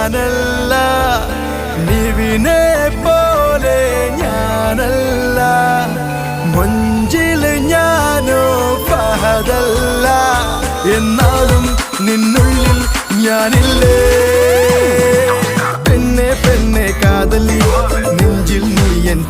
ഞാനല്ല, നിവിനെ പോലെ ഞാനല്ല, മൊഞ്ചില് ഞാനോ ഫഹദല്ല. എന്നാലും നിന്നുള്ളിൽ ഞാനില്ലേ പെണ്ണെ പെണ്ണെ കാതലി, നെഞ്ചിൽ നീ എൻ